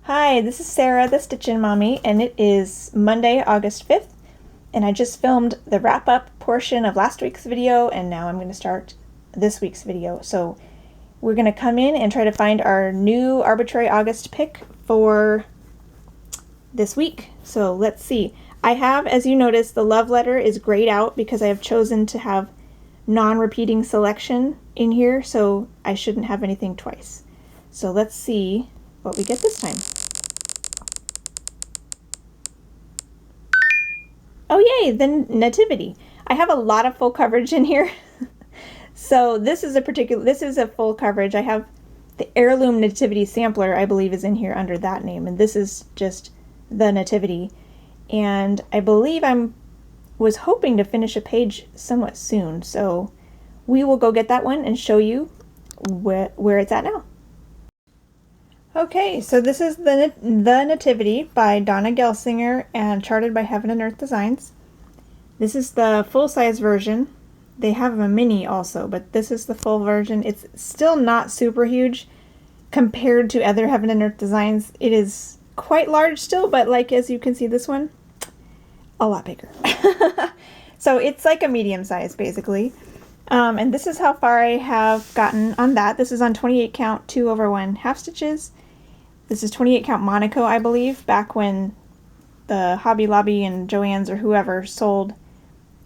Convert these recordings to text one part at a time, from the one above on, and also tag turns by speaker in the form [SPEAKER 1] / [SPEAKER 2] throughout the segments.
[SPEAKER 1] Hi, this is Sarah, the Stitchin Mommy, and it is Monday, August 5th, and I just filmed the wrap-up portion of last week's video, and now I'm going to start this week's video. So we're going to come in and try to find our new Arbitrary August pick for this week. So let's see. I have, as you notice, the love letter is grayed out because I have chosen to have non-repeating selection in here, so I shouldn't have anything twice. So let's see what we get this time. Oh yay, the Nativity. I have a lot of full coverage in here. So this is a full coverage. I have the Heirloom Nativity Sampler, I believe, is in here under that name, and this is just the Nativity. And I believe was hoping to finish a page somewhat soon, so we will go get that one and show you where it's at now. Okay, so this is the Nativity by Donna Gelsinger and charted by Heaven and Earth Designs. This is the full-size version. They have a mini also, but this is the full version. It's still not super huge compared to other Heaven and Earth Designs. It is quite large still, but like as you can see, this one, a lot bigger. So it's like a medium size basically. And this is how far I have gotten on that. This is on 28 count 2/1 half stitches. This is 28 count Monaco, I believe, back when the Hobby Lobby and Joann's or whoever sold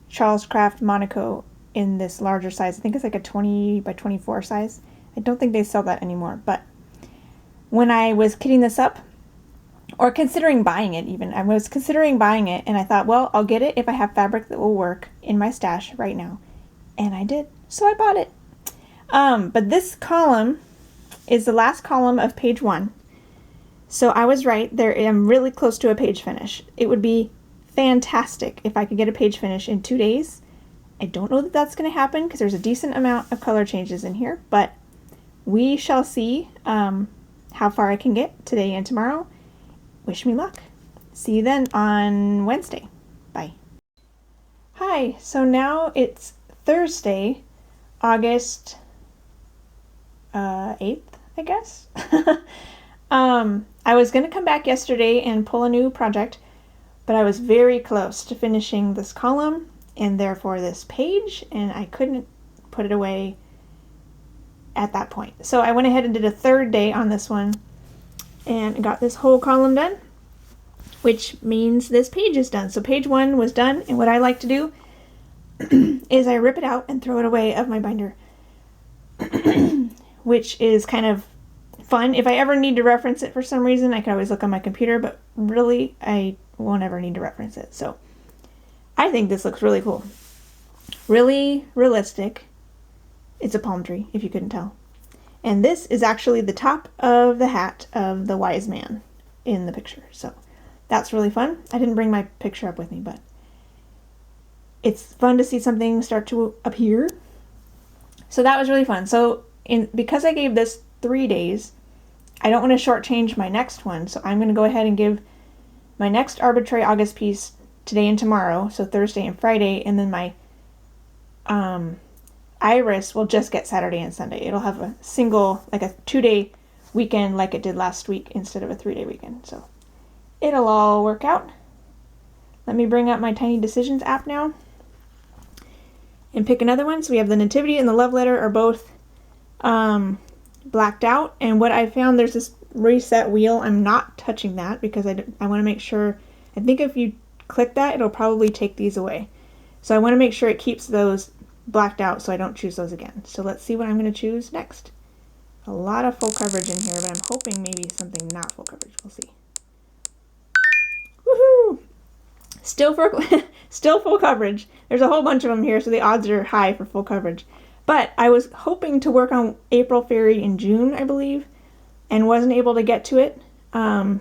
[SPEAKER 1] Charles Craft Monaco in this larger size. I think it's like a 20 by 24 size. I don't think they sell that anymore, but when I was kitting this up, or considering buying it even, I was considering buying it and I thought, well, I'll get it if I have fabric that will work in my stash right now. And I did, so I bought it. But this column is the last column of page 1. So I was right, I'm really close to a page finish. It would be fantastic if I could get a page finish in 2 days. I don't know that that's going to happen because there's a decent amount of color changes in here, but we shall see how far I can get today and tomorrow. Wish me luck. See you then on Wednesday. Bye. Hi, so now it's Thursday, August 8th, I guess. I was going to come back yesterday and pull a new project, but I was very close to finishing this column and therefore this page, and I couldn't put it away at that point. So I went ahead and did a third day on this one and got this whole column done, which means this page is done. So page 1 was done, and what I like to do is I rip it out and throw it away of my binder, which is kind of fun. If I ever need to reference it for some reason, I can always look on my computer, but really I won't ever need to reference it. So I think this looks really cool. Really realistic. It's a palm tree, if you couldn't tell. And this is actually the top of the hat of the wise man in the picture. So that's really fun. I didn't bring my picture up with me, but it's fun to see something start to appear. So that was really fun. So because I gave this 3 days, I don't want to shortchange my next one. So I'm going to go ahead and give my next Arbitrary August piece today and tomorrow. So Thursday and Friday. And then my Iris will just get Saturday and Sunday. It'll have a single, like a 2-day weekend like it did last week instead of a 3-day weekend. So it'll all work out. Let me bring up my Tiny Decisions app now and pick another one. So we have the Nativity and the Love Letter are both blacked out. And what I found, there's this reset wheel. I'm not touching that because I want to make sure, I think if you click that, it'll probably take these away. So I want to make sure it keeps those blacked out so I don't choose those again. So let's see what I'm going to choose next. A lot of full coverage in here, but I'm hoping maybe something not full coverage. We'll see. Woohoo! Still full coverage. There's a whole bunch of them here, so the odds are high for full coverage. But I was hoping to work on April Ferry in June, I believe, and wasn't able to get to it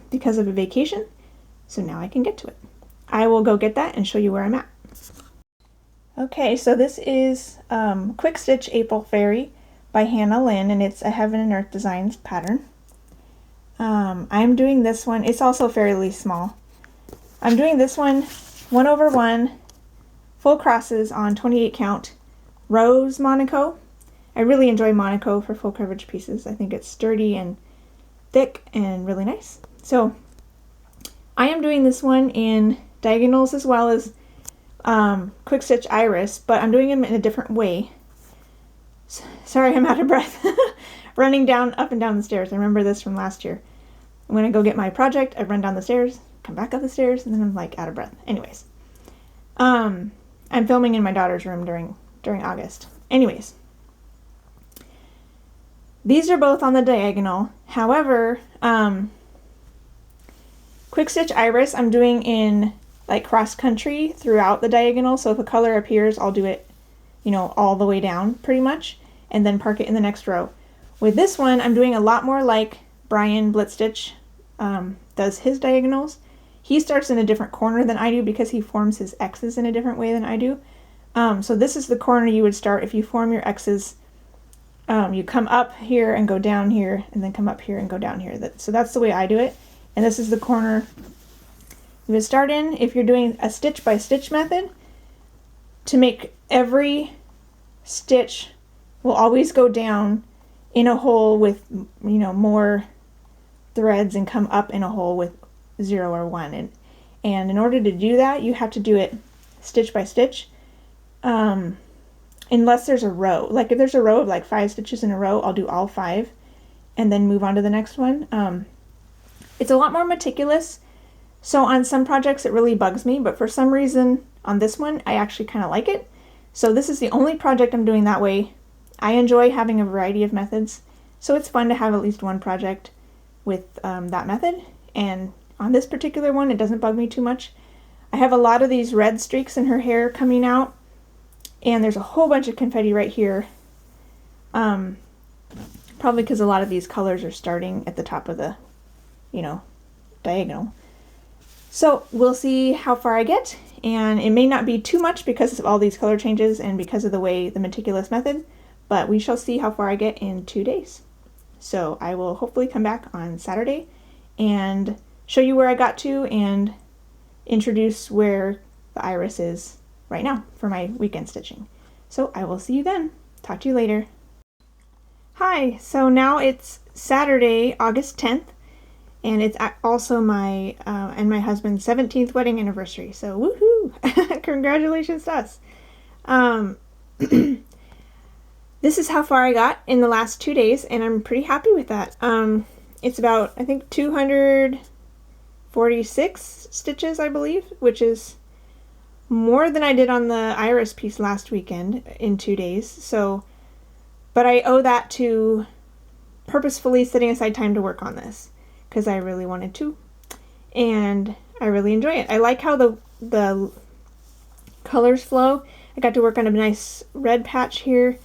[SPEAKER 1] because of a vacation. So now I can get to it. I will go get that and show you where I'm at. Okay, so this is Quick Stitch April Ferry by Hannah Lynn, and it's a Heaven and Earth Designs pattern. I'm doing this one. It's also fairly small. I'm doing this one 1/1 full crosses on 28 count Rose Monaco. I really enjoy Monaco for full coverage pieces. I think it's sturdy and thick and really nice. So I am doing this one in diagonals as well as quick stitch iris, but I'm doing them in a different way. Sorry, I'm out of breath. Running up and down the stairs. I remember this from last year. When I go get my project, I run down the stairs, come back up the stairs, and then I'm like out of breath. Anyways, I'm filming in my daughter's room during August. Anyways, these are both on the diagonal. However, quick stitch iris I'm doing in like cross country throughout the diagonal. So if a color appears, I'll do it, all the way down pretty much, and then park it in the next row. With this one, I'm doing a lot more like Brian Blitz Stitch does his diagonals. He starts in a different corner than I do because he forms his X's in a different way than I do. So this is the corner you would start if you form your X's. You come up here and go down here, and then come up here and go down here. So that's the way I do it. And this is the corner you would start in if you're doing a stitch by stitch method. To make every stitch will always go down in a hole with more threads and come up in a hole with 0 or 1, and in order to do that you have to do it stitch by stitch, unless there's a row. Like if there's a row of like 5 stitches in a row, I'll do all 5 and then move on to the next one. It's a lot more meticulous, so on some projects it really bugs me, but for some reason on this one I actually kind of like it. So this is the only project I'm doing that way. I enjoy having a variety of methods, so it's fun to have at least one project with that method. And on this particular one, it doesn't bug me too much. I have a lot of these red streaks in her hair coming out, and there's a whole bunch of confetti right here. Probably because a lot of these colors are starting at the top of the, diagonal. So we'll see how far I get, and it may not be too much because of all these color changes and because of the meticulous method, but we shall see how far I get in 2 days. So I will hopefully come back on Saturday and show you where I got to and introduce where the iris is right now for my weekend stitching. So I will see you then. Talk to you later. Hi, so now it's Saturday, August 10th, and it's also my and my husband's 17th wedding anniversary. So woohoo! Congratulations to us. This is how far I got in the last 2 days, and I'm pretty happy with that. It's about, I think, 246 stitches, I believe, which is more than I did on the iris piece last weekend in 2 days. So, but I owe that to purposefully setting aside time to work on this because I really wanted to, and I really enjoy it. I like how the colors flow. I got to work on a nice red patch here.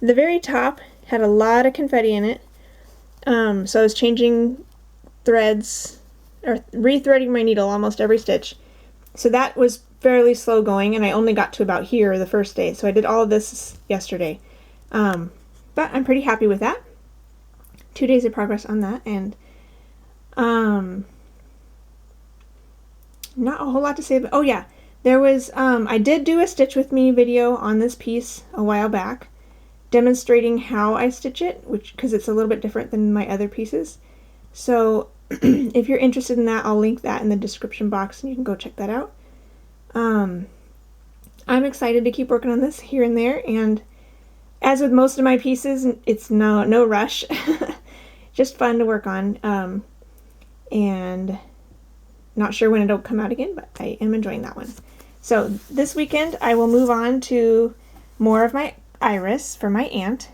[SPEAKER 1] The very top had a lot of confetti in it, so I was changing threads or rethreading my needle almost every stitch. So that was fairly slow going, and I only got to about here the first day. So I did all of this yesterday, but I'm pretty happy with that. 2 days of progress on that, and not a whole lot to say. But oh yeah, there was I did do a stitch with me video on this piece a while back, demonstrating how I stitch it, because it's a little bit different than my other pieces. So if you're interested in that, I'll link that in the description box and you can go check that out. I'm excited to keep working on this here and there, and as with most of my pieces, it's no rush. Just fun to work on, and not sure when it'll come out again, but I am enjoying that one. So this weekend I will move on to more of my iris for my aunt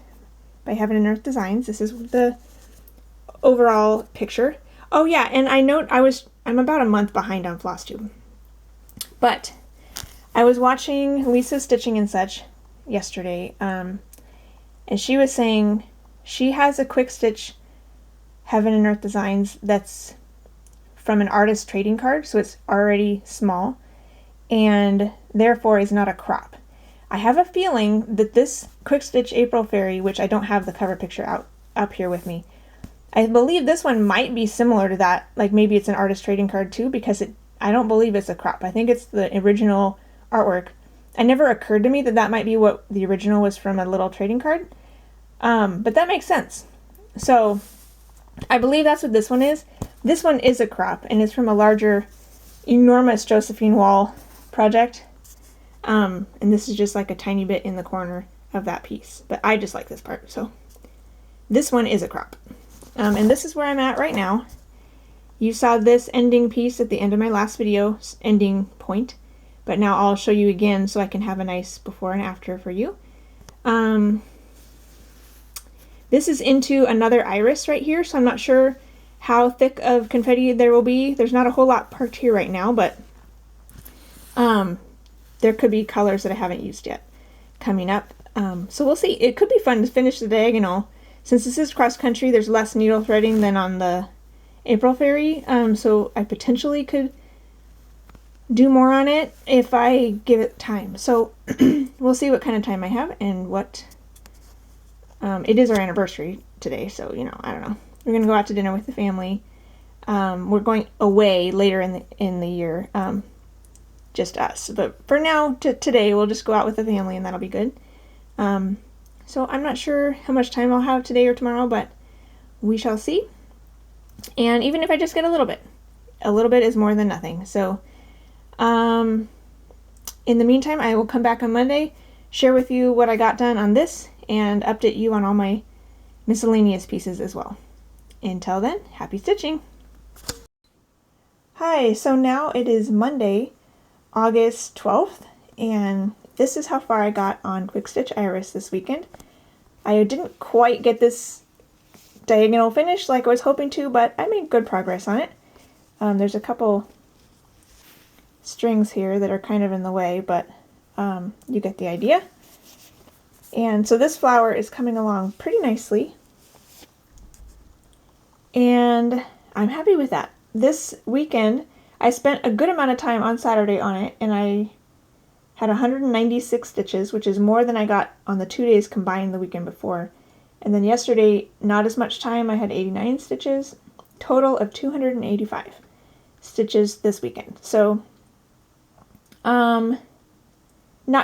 [SPEAKER 1] by Heaven and Earth Designs. This is the overall picture. Oh yeah, and I note I'm about a month behind on Flosstube, but I was watching Lisa's Stitching and Such yesterday, and she was saying she has a quick stitch Heaven and Earth Designs that's from an artist trading card, so it's already small and therefore is not a crop. I have a feeling that this Quick Stitch April Fairy, which I don't have the cover picture up here with me, I believe this one might be similar to that. Like maybe it's an artist trading card too, because I don't believe it's a crop. I think it's the original artwork. It never occurred to me that that might be what the original was from, a little trading card. But that makes sense. So I believe that's what this one is. This one is a crop, and it's from a larger, enormous Josephine Wall project. And this is just like a tiny bit in the corner of that piece. But I just like this part, so this one is a crop. And this is where I'm at right now. You saw this ending piece at the end of my last video, ending point. But now I'll show you again so I can have a nice before and after for you. This is into another iris right here, so I'm not sure how thick of confetti there will be. There's not a whole lot parked here right now, but there could be colors that I haven't used yet coming up. So we'll see. It could be fun to finish the diagonal. Since this is cross country, there's less needle threading than on the April Fairy, so I potentially could do more on it if I give it time. So we'll see what kind of time I have and what. It is our anniversary today, so you know, I don't know. We're gonna go out to dinner with the family. We're going away later in the year, just us. But for now, today, we'll just go out with the family, and that'll be good. So I'm not sure how much time I'll have today or tomorrow, but we shall see. And even if I just get a little bit is more than nothing. So in the meantime, I will come back on Monday, share with you what I got done on this, and update you on all my miscellaneous pieces as well. Until then, happy stitching! Hi, so now it is Monday, August 12th, and this is how far I got on Quick Stitch Iris this weekend. I didn't quite get this diagonal finished like I was hoping to, but I made good progress on it. There's a couple strings here that are kind of in the way, but you get the idea. And so this flower is coming along pretty nicely, and I'm happy with that. This weekend I spent a good amount of time on Saturday on it, and I had 196 stitches, which is more than I got on the 2 days combined the weekend before. And then yesterday, not as much time, I had 89 stitches, total of 285 stitches this weekend. So not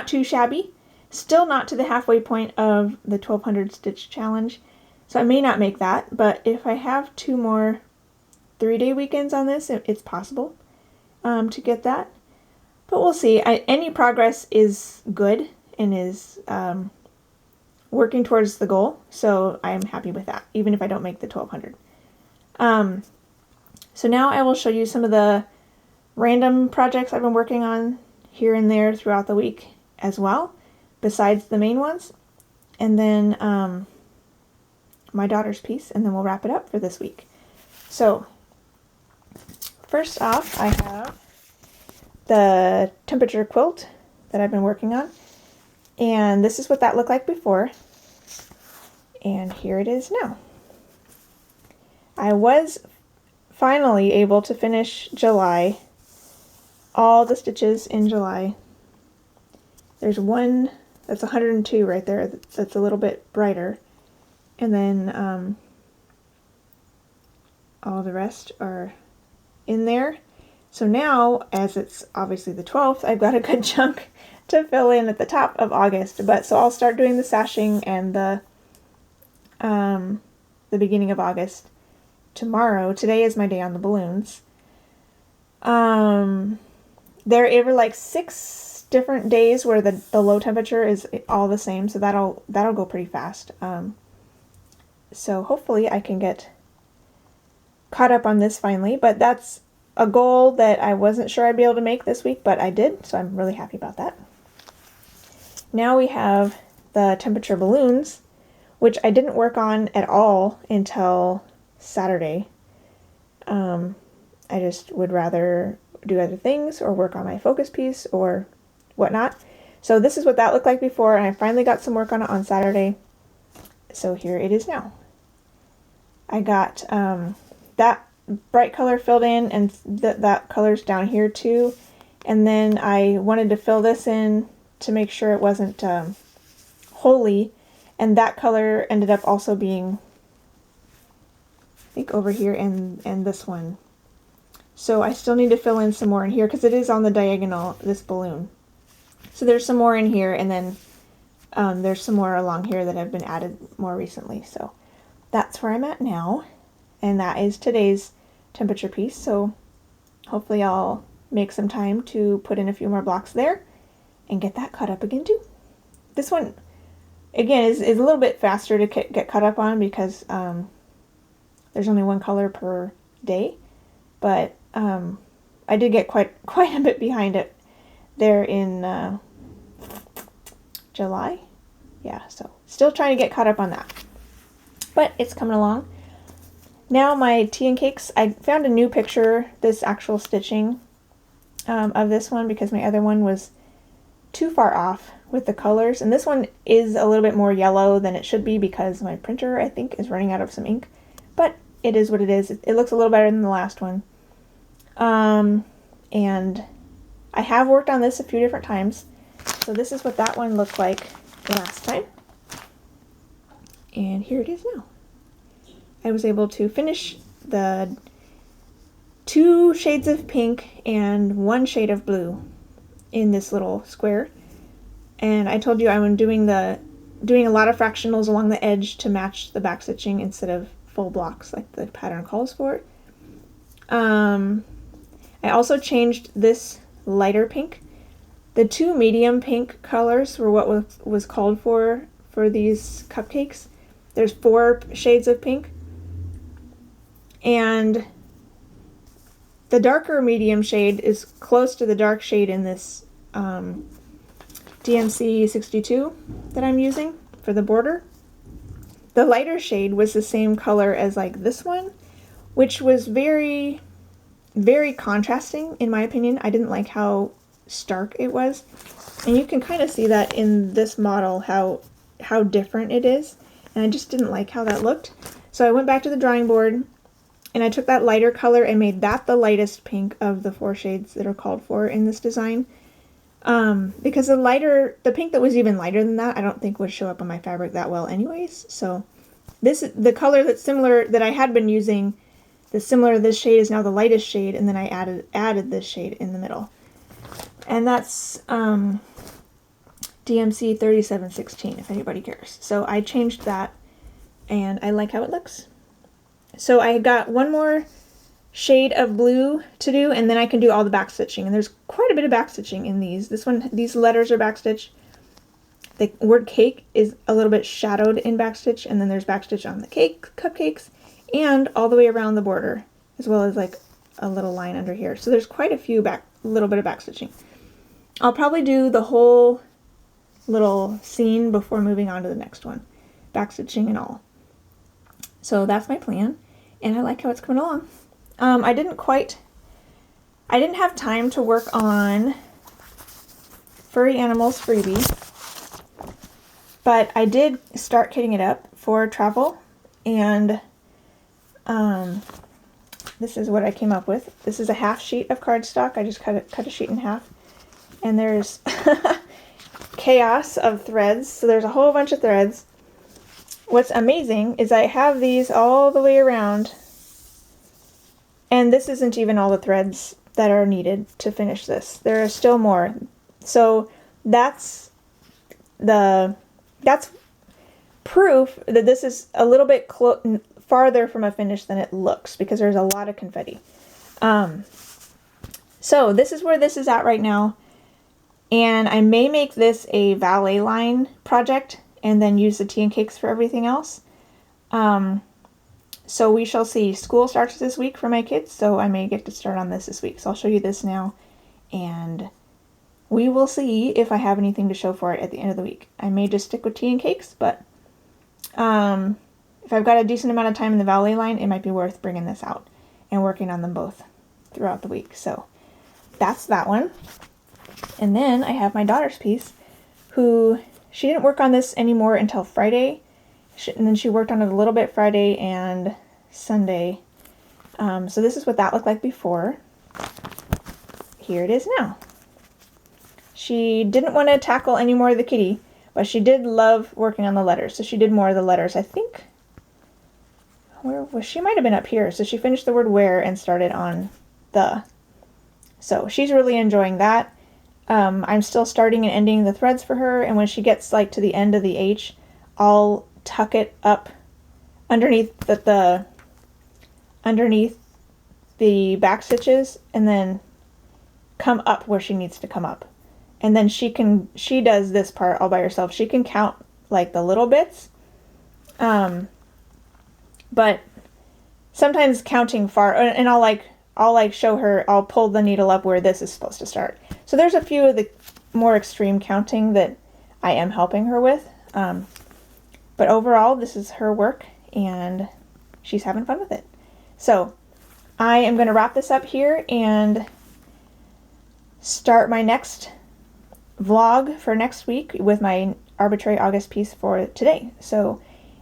[SPEAKER 1] too shabby. Still not to the halfway point of the 1200 stitch challenge, so I may not make that, but if I have 2 more 3-day weekends on this, it's possible to get that. But we'll see. Any progress is good and is working towards the goal, so I am happy with that, even if I don't make the 1200. So now I will show you some of the random projects I've been working on here and there throughout the week as well, besides the main ones, and then my daughter's piece, and then we'll wrap it up for this week. So first off, I have the temperature quilt that I've been working on, and this is what that looked like before, and here it is now. I was finally able to finish July, all the stitches in July. There's one that's 102 right there that's a little bit brighter, and then all the rest are in there. So now, as it's obviously the 12th, I've got a good chunk to fill in at the top of August. But so I'll start doing the sashing and the beginning of August tomorrow. Today is my day on the balloons. There are like 6 different days where the low temperature is all the same, so that'll go pretty fast. So hopefully I can get caught up on this finally, but that's a goal that I wasn't sure I'd be able to make this week, but I did, so I'm really happy about that. Now we have the temperature balloons, which I didn't work on at all until Saturday. I just would rather do other things or work on my focus piece or whatnot. So this is what that looked like before, and I finally got some work on it on Saturday. So here it is now. I got that bright color filled in, and that color's down here too. And then I wanted to fill this in to make sure it wasn't wholly, and that color ended up also being, I think, over here and this one. So I still need to fill in some more in here because it is on the diagonal, this balloon. So there's some more in here, and then there's some more along here that have been added more recently. So that's where I'm at now, and that is today's temperature piece, so hopefully I'll make some time to put in a few more blocks there and get that cut up again too. This one, again, is a little bit faster to get cut up on because there's only one color per day, but I did get quite a bit behind it there in July. Yeah, so still trying to get caught up on that, but it's coming along. Now my tea and cakes, I found a new picture, this actual stitching of this one, because my other one was too far off with the colors, and this one is a little bit more yellow than it should be because my printer, I think, is running out of some ink, but it is what it is. It looks a little better than the last one. And I have worked on this a few different times, so this is what that one looked like last time, and here it is now. I was able to finish the 2 shades of pink and 1 shade of blue in this little square. And I told you I'm doing a lot of fractionals along the edge to match the back stitching instead of full blocks like the pattern calls for. I also changed this lighter pink. The 2 medium pink colors were what was called for these cupcakes. There's 4 shades of pink. And the darker medium shade is close to the dark shade in this DMC 62 that I'm using for the border. The lighter shade was the same color as like this one, which was very, very contrasting in my opinion. I didn't like how stark it was. And you can kind of see that in this model, how different it is. And I just didn't like how that looked. So I went back to the drawing board and I took that lighter color and made that the lightest pink of the 4 shades that are called for in this design. Because the pink that was even lighter than that, I don't think would show up on my fabric that well anyways. So the color that's similar, that I had been using, that's similar to this shade is now the lightest shade, and then I added this shade in the middle. And that's DMC 3716, if anybody cares. So I changed that, and I like how it looks. So I got 1 more shade of blue to do, and then I can do all the back stitching. And there's quite a bit of back stitching in these. These letters are backstitch. The word cake is a little bit shadowed in backstitch, and then there's backstitch on the cupcakes and all the way around the border, as well as like a little line under here. So there's quite a few little bit of backstitching. I'll probably do the whole little scene before moving on to the next one, backstitching and all. So that's my plan, and I like how it's coming along. I didn't have time to work on Furry Animals freebie, but I did start kitting it up for travel, and this is what I came up with. This is a half sheet of cardstock. I just cut a sheet in half, and there's chaos of threads, so there's a whole bunch of threads. What's amazing is I have these all the way around, and this isn't even all the threads that are needed to finish this. There are still more. So that's proof that this is a little bit farther from a finish than it looks, because there's a lot of confetti. So this is where this is at right now, and I may make this a valet line project and then use the tea and cakes for everything else. So we shall see. School starts this week for my kids, so I may get to start on this week. So I'll show you this now, and we will see if I have anything to show for it at the end of the week. I may just stick with tea and cakes, but if I've got a decent amount of time in the valet line, it might be worth bringing this out and working on them both throughout the week. So that's that one. And then I have my daughter's piece, who she didn't work on this anymore until Friday. And then she worked on it a little bit Friday and Sunday. So this is what that looked like before. Here it is now. She didn't want to tackle any more of the kitty, but she did love working on the letters. So she did more of the letters. I think, where was she? Might have been up here. So she finished the word where and started on the. So she's really enjoying that. I'm still starting and ending the threads for her, and when she gets like to the end of the H, I'll tuck it up underneath the back stitches and then come up where she needs to come up. And then she does this part all by herself. She can count like the little bits. But sometimes counting far, and I'll show her, I'll pull the needle up where this is supposed to start. So there's a few of the more extreme counting that I am helping her with. But overall, this is her work, and she's having fun with it. So I am going to wrap this up here and start my next vlog for next week with my Arbitrary August piece for today. So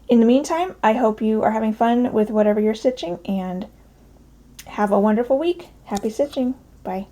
[SPEAKER 1] in the meantime, I hope you are having fun with whatever you're stitching, and have a wonderful week. Happy stitching. Bye.